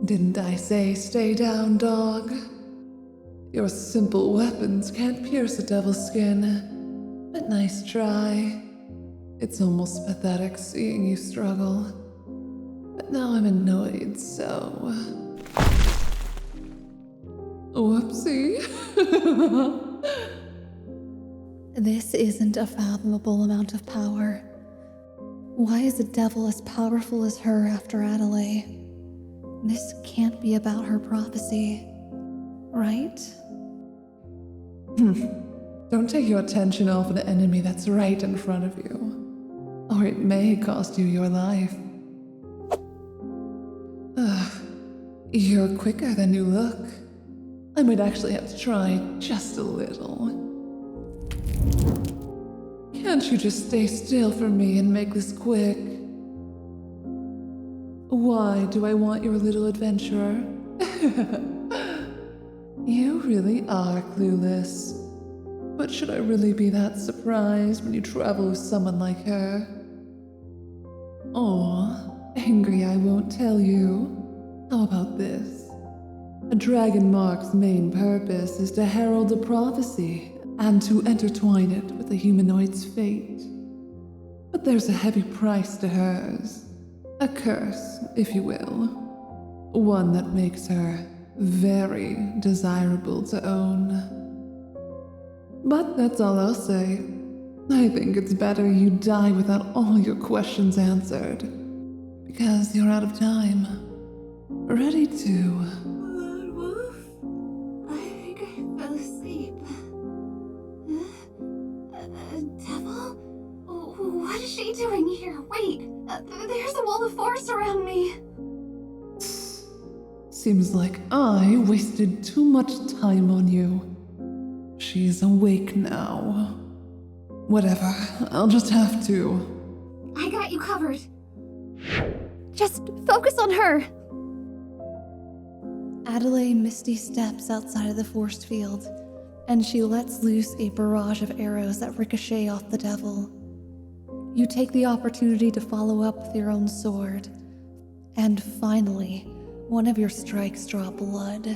Didn't I say stay down, dog? Your simple weapons can't pierce a devil's skin, but nice try. It's almost pathetic seeing you struggle. But now I'm annoyed, so... Whoopsie. This isn't a fathomable amount of power. Why is a devil as powerful as her after Addley? This can't be about her prophecy, right? Don't take your attention off an enemy that's right in front of you, or it may cost you your life. You're quicker than you look. I might actually have to try just a little. Can't you just stay still for me and make this quick? Why do I want your little adventurer? You really are clueless. But should I really be that surprised when you travel with someone like her? Oh, angry I won't tell you. How about this? A dragon mark's main purpose is to herald a prophecy and to intertwine it with a humanoid's fate. But there's a heavy price to hers. A curse, if you will. One that makes her very desirable to own. But that's all I'll say. I think it's better you die without all your questions answered. Because you're out of time. Ready to... Wolf? I think I fell asleep. Devil? What is she doing here? Wait, there's a wall of force around me. Seems like I wasted too much time on you. She's awake now. Whatever, I'll just have to. I got you covered. Just focus on her. Addley misty steps outside of the force field, and she lets loose a barrage of arrows that ricochet off the devil. You take the opportunity to follow up with your own sword, and finally, one of your strikes draw blood.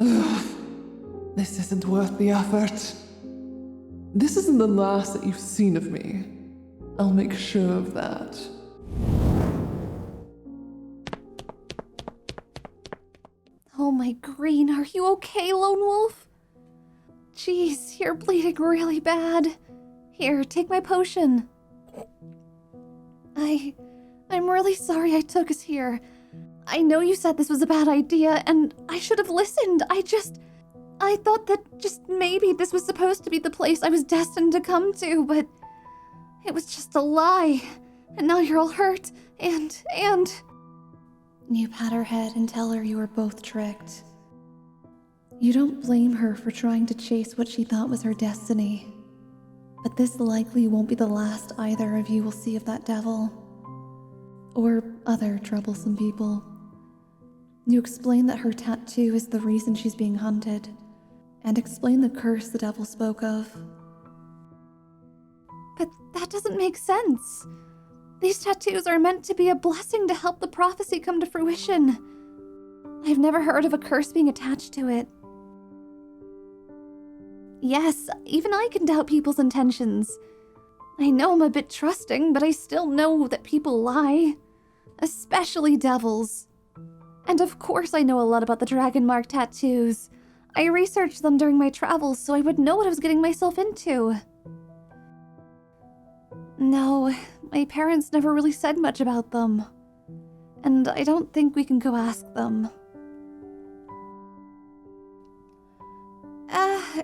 Ugh, this isn't worth the effort. This isn't the last that you've seen of me. I'll make sure of that. Oh my green, are you okay, Lone Wolf? Jeez, you're bleeding really bad. Here, take my potion. I'm really sorry I took us here. I know you said this was a bad idea, and I should have listened. I thought that just maybe this was supposed to be the place I was destined to come to, but it was just a lie. And now you're all hurt, and... You pat her head and tell her you were both tricked. You don't blame her for trying to chase what she thought was her destiny. But this likely won't be the last either of you will see of that devil. Or other troublesome people. You explain that her tattoo is the reason she's being hunted, and explain the curse the devil spoke of. But that doesn't make sense. These tattoos are meant to be a blessing to help the prophecy come to fruition. I've never heard of a curse being attached to it. Yes, even I can doubt people's intentions. I know I'm a bit trusting, but I still know that people lie. Especially devils. And of course I know a lot about the dragon mark tattoos. I researched them during my travels so I would know what I was getting myself into. No, my parents never really said much about them. And I don't think we can go ask them.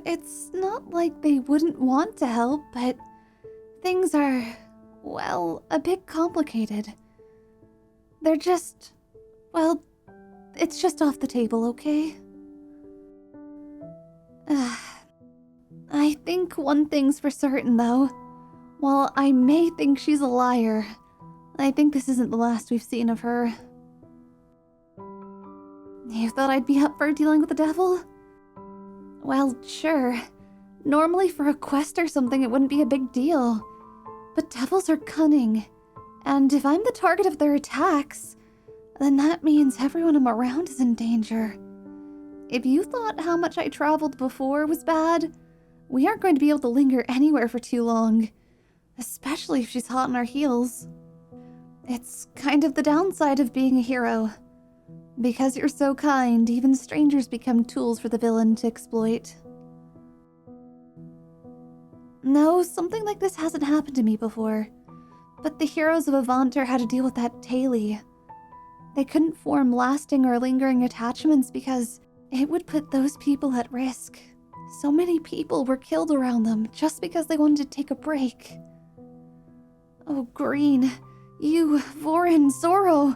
It's not like they wouldn't want to help, but things are, well, a bit complicated. They're just, well, it's just off the table, okay? I think one thing's for certain, though. While I may think she's a liar, I think this isn't the last we've seen of her. You thought I'd be up for dealing with the devil? Well, sure. Normally for a quest or something it wouldn't be a big deal. But devils are cunning. And if I'm the target of their attacks, then that means everyone I'm around is in danger. If you thought how much I traveled before was bad, we aren't going to be able to linger anywhere for too long, especially if she's hot on our heels. It's kind of the downside of being a hero. Because you're so kind, even strangers become tools for the villain to exploit. No, something like this hasn't happened to me before, but the heroes of Avanter had to deal with that daily. They couldn't form lasting or lingering attachments because it would put those people at risk. So many people were killed around them just because they wanted to take a break. Oh, Green, you, Vorin, Zoro,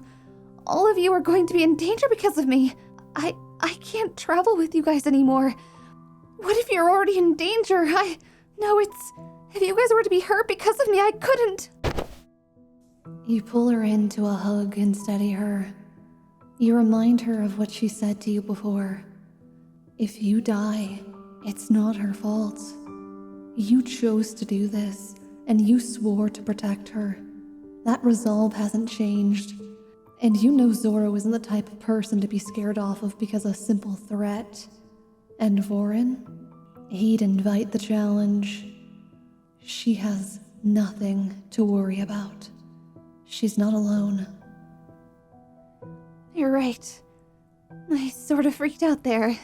all of you are going to be in danger because of me. I can't travel with you guys anymore. What if you're already in danger? If you guys were to be hurt because of me, I couldn't. You pull her into a hug and steady her. You remind her of what she said to you before. If you die, it's not her fault. You chose to do this, and you swore to protect her. That resolve hasn't changed. And you know Zoro isn't the type of person to be scared off of because of a simple threat. And Vorin? He'd invite the challenge. She has nothing to worry about. She's not alone. You're right. I sort of freaked out there.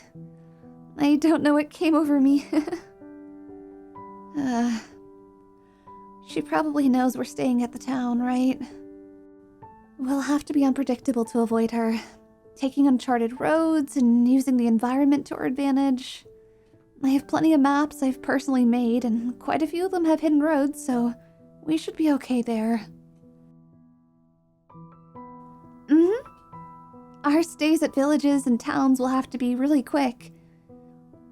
I don't know what came over me. She probably knows we're staying at the town, right? We'll have to be unpredictable to avoid her, taking uncharted roads and using the environment to our advantage. I have plenty of maps I've personally made, and quite a few of them have hidden roads, so we should be okay there. Our stays at villages and towns will have to be really quick.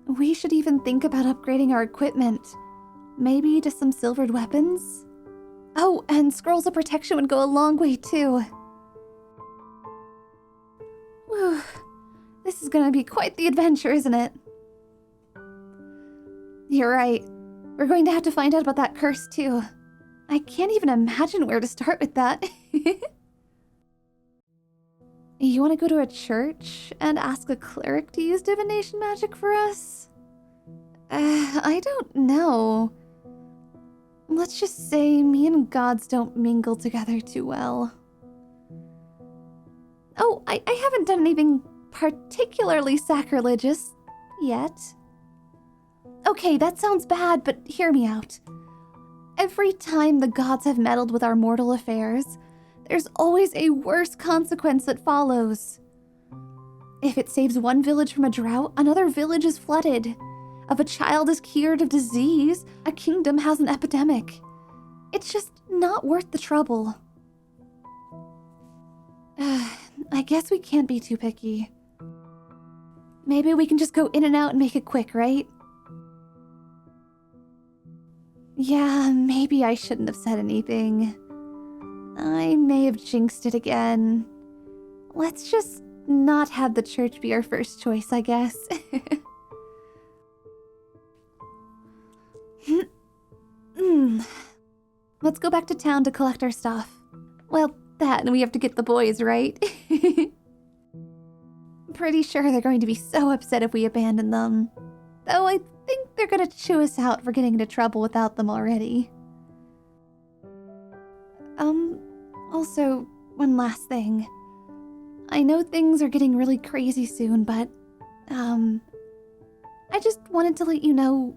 We should even think about upgrading our equipment. Maybe to some silvered weapons? Oh, and scrolls of protection would go a long way too. Whew. This is gonna be quite the adventure, isn't it? You're right. We're going to have to find out about that curse too. I can't even imagine where to start with that. You want to go to a church and ask a cleric to use divination magic for us? I don't know. Let's just say me and gods don't mingle together too well. Oh, I haven't done anything particularly sacrilegious yet. Okay, that sounds bad, but hear me out. Every time the gods have meddled with our mortal affairs, there's always a worse consequence that follows. If it saves one village from a drought, another village is flooded. If a child is cured of disease, a kingdom has an epidemic. It's just not worth the trouble. I guess we can't be too picky. Maybe we can just go in and out and make it quick, right? Yeah, maybe I shouldn't have said anything. I may have jinxed it again. Let's just not have the church be our first choice, I guess. Let's go back to town to collect our stuff. Well, that, and we have to get the boys, right? Pretty sure they're going to be so upset if we abandon them. Though I think they're gonna chew us out for getting into trouble without them already. Also, one last thing. I know things are getting really crazy soon, but, I just wanted to let you know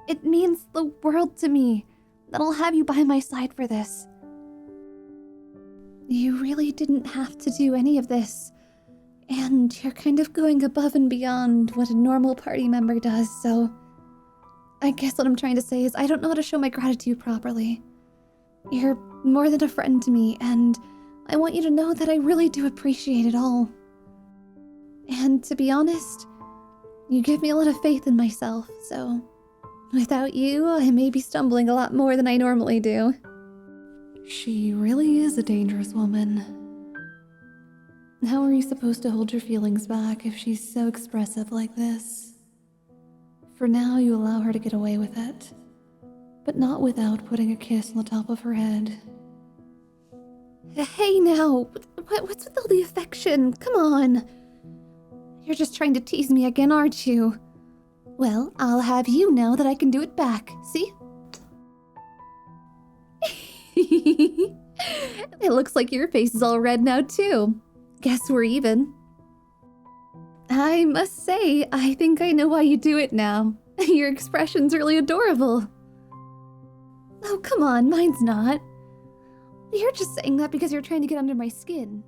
it means the world to me that I'll have you by my side for this. You really didn't have to do any of this, and you're kind of going above and beyond what a normal party member does, so I guess what I'm trying to say is I don't know how to show my gratitude properly. You're more than a friend to me, and I want you to know that I really do appreciate it all. And to be honest, you give me a lot of faith in myself, so without you, I may be stumbling a lot more than I normally do. She really is a dangerous woman. How are you supposed to hold your feelings back if she's so expressive like this? For now, you allow her to get away with it, but not without putting a kiss on the top of her head. Hey now, What's with all the affection? Come on. You're just trying to tease me again, aren't you? Well, I'll have you know that I can do it back. See? It looks like your face is all red now, too. Guess we're even. I must say, I think I know why you do it now. Your expression's really adorable. Oh, come on, mine's not. You're just saying that because you're trying to get under my skin.